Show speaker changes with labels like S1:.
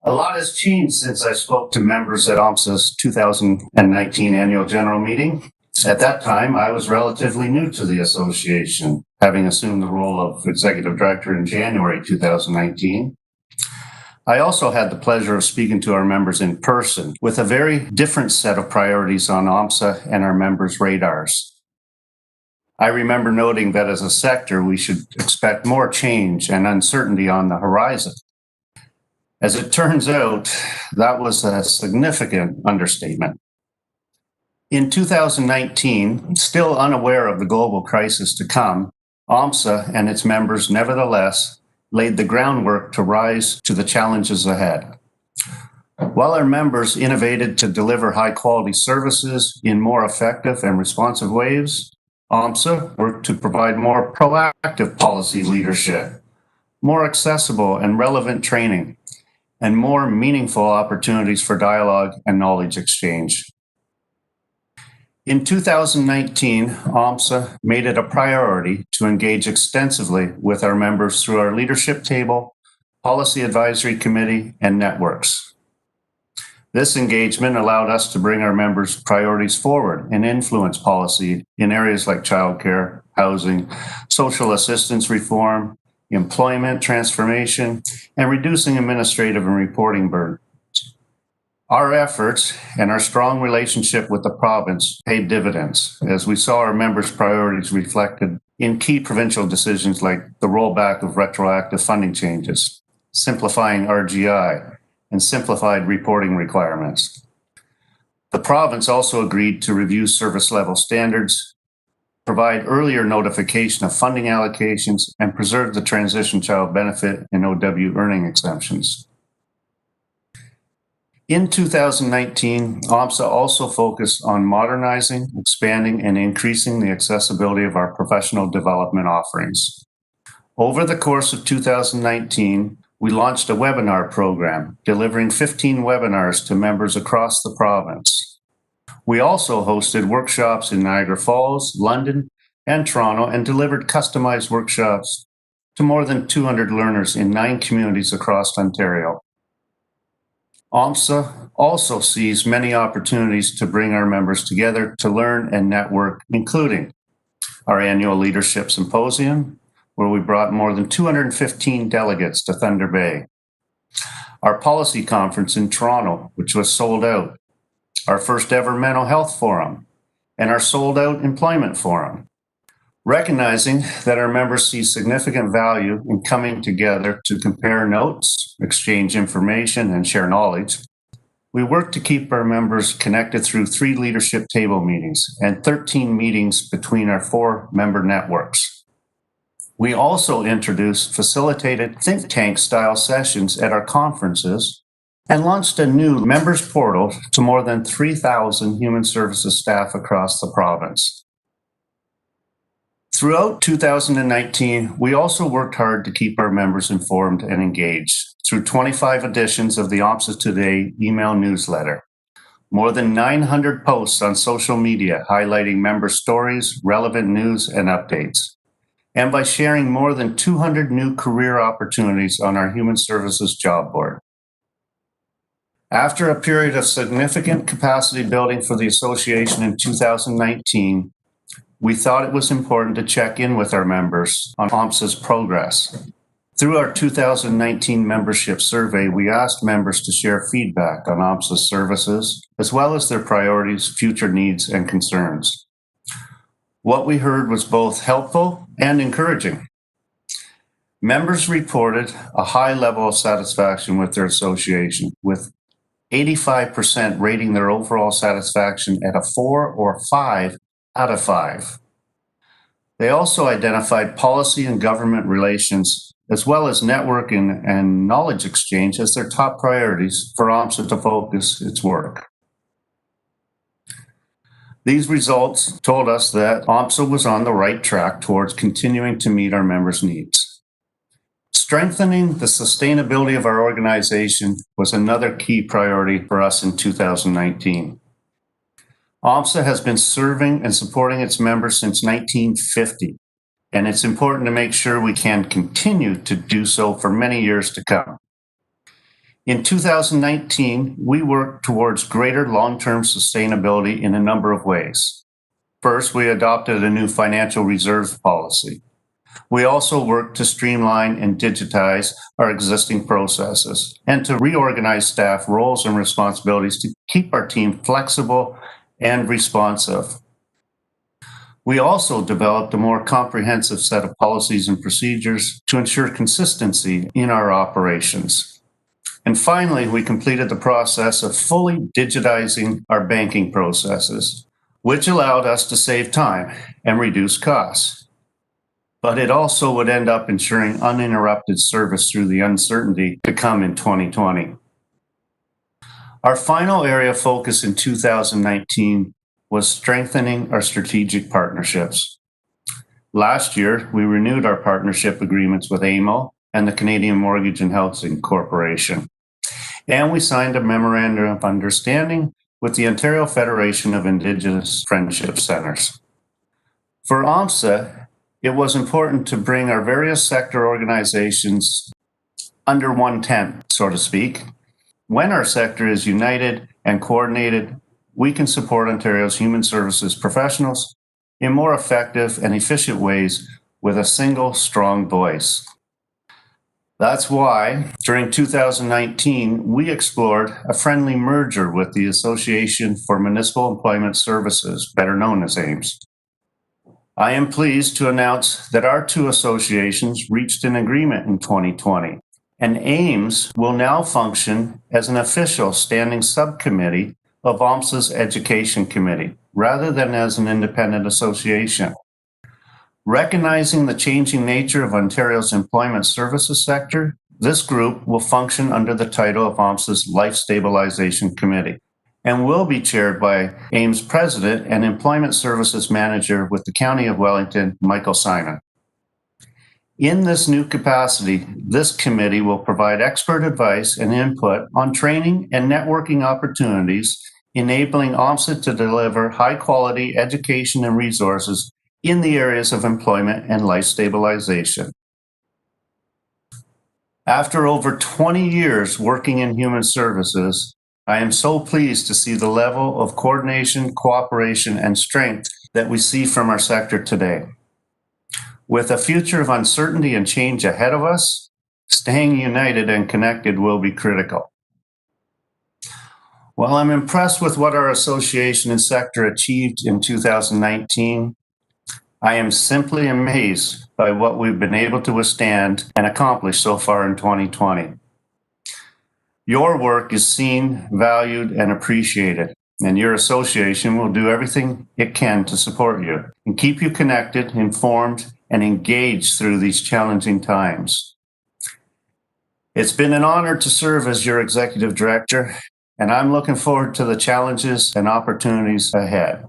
S1: A lot has changed since I spoke to members at OMSSA's 2019 annual general meeting. At that time, I was relatively new to the association, having assumed the role of executive director in January 2019. I also had the pleasure of speaking to our members in person with a very different set of priorities on OMSSA and our members' radars. I remember noting that as a sector, we should expect more change and uncertainty on the horizon. As it turns out, that was a significant understatement. In 2019, still unaware of the global crisis to come, OMSSA and its members nevertheless laid the groundwork to rise to the challenges ahead. While our members innovated to deliver high-quality services in more effective and responsive ways, OMSSA worked to provide more proactive policy leadership, more accessible and relevant training, and more meaningful opportunities for dialogue and knowledge exchange. In 2019, OMSSA made it a priority to engage extensively with our members through our leadership table, policy advisory committee, and networks. This engagement allowed us to bring our members' priorities forward and influence policy in areas like childcare, housing, social assistance reform, employment transformation, and reducing administrative and reporting burdens. Our efforts and our strong relationship with the province paid dividends as we saw our members' priorities reflected in key provincial decisions like the rollback of retroactive funding changes, simplifying RGI, and simplified reporting requirements. The province also agreed to review service level standards, provide earlier notification of funding allocations, and preserve the transition child benefit and OW earning exemptions. In 2019, OMSSA also focused on modernizing, expanding, and increasing the accessibility of our professional development offerings. Over the course of 2019, we launched a webinar program, delivering 15 webinars to members across the province. We also hosted workshops in Niagara Falls, London, and Toronto, and delivered customized workshops to more than 200 learners in 9 communities across Ontario. OMSSA also sees many opportunities to bring our members together to learn and network, including our annual Leadership Symposium, where we brought more than 215 delegates to Thunder Bay, our policy conference in Toronto, which was sold out, our first ever mental health forum, and our sold out employment forum. Recognizing that our members see significant value in coming together to compare notes, exchange information, and share knowledge, we work to keep our members connected through 3 leadership table meetings and 13 meetings between our 4 member networks. We also introduced facilitated think tank style sessions at our conferences and launched a new members portal to more than 3,000 human services staff across the province. Throughout 2019, we also worked hard to keep our members informed and engaged through 25 editions of the OMSSA Today email newsletter, more than 900 posts on social media highlighting member stories, relevant news, and updates, and by sharing more than 200 new career opportunities on our Human Services job board. After a period of significant capacity building for the association in 2019, we thought it was important to check in with our members on OMSSA's progress. Through our 2019 membership survey, we asked members to share feedback on OMSSA's services, as well as their priorities, future needs, and concerns. What we heard was both helpful and encouraging. Members reported a high level of satisfaction with their association, with 85% rating their overall satisfaction at a 4 or 5 out of 5. They also identified policy and government relations, as well as networking and knowledge exchange as their top priorities for OMSSA to focus its work. These results told us that OMSSA was on the right track towards continuing to meet our members' needs. Strengthening the sustainability of our organization was another key priority for us in 2019. OMSSA has been serving and supporting its members since 1950, and it's important to make sure we can continue to do so for many years to come. In 2019, we worked towards greater long-term sustainability in a number of ways. First, we adopted a new financial reserves policy. We also worked to streamline and digitize our existing processes and to reorganize staff roles and responsibilities to keep our team flexible and responsive. We also developed a more comprehensive set of policies and procedures to ensure consistency in our operations. And finally, we completed the process of fully digitizing our banking processes, which allowed us to save time and reduce costs. But it also would end up ensuring uninterrupted service through the uncertainty to come in 2020. Our final area of focus in 2019 was strengthening our strategic partnerships. Last year, we renewed our partnership agreements with AMO and the Canadian Mortgage and Housing Corporation. And we signed a memorandum of understanding with the Ontario Federation of Indigenous Friendship Centres. For OMSSA, it was important to bring our various sector organizations under one tent, so to speak. When our sector is united and coordinated, we can support Ontario's human services professionals in more effective and efficient ways with a single, strong voice. That's why, during 2019, we explored a friendly merger with the Association for Municipal Employment Services, better known as AIMS. I am pleased to announce that our two associations reached an agreement in 2020, and AIMS will now function as an official standing subcommittee of OMSSA's Education Committee, rather than as an independent association. Recognizing the changing nature of Ontario's employment services sector, this group will function under the title of OMSSA's Life Stabilization Committee and will be chaired by AIMS President and Employment Services Manager with the County of Wellington, Michael Simon. In this new capacity, this committee will provide expert advice and input on training and networking opportunities, enabling OMSSA to deliver high-quality education and resources in the areas of employment and life stabilization. After over 20 years working in human services, I am so pleased to see the level of coordination, cooperation, and strength that we see from our sector today. With a future of uncertainty and change ahead of us, staying united and connected will be critical. While I'm impressed with what our association and sector achieved in 2019, I am simply amazed by what we've been able to withstand and accomplish so far in 2020. Your work is seen, valued, and appreciated, and your association will do everything it can to support you and keep you connected, informed, and engaged through these challenging times. It's been an honor to serve as your executive director, and I'm looking forward to the challenges and opportunities ahead.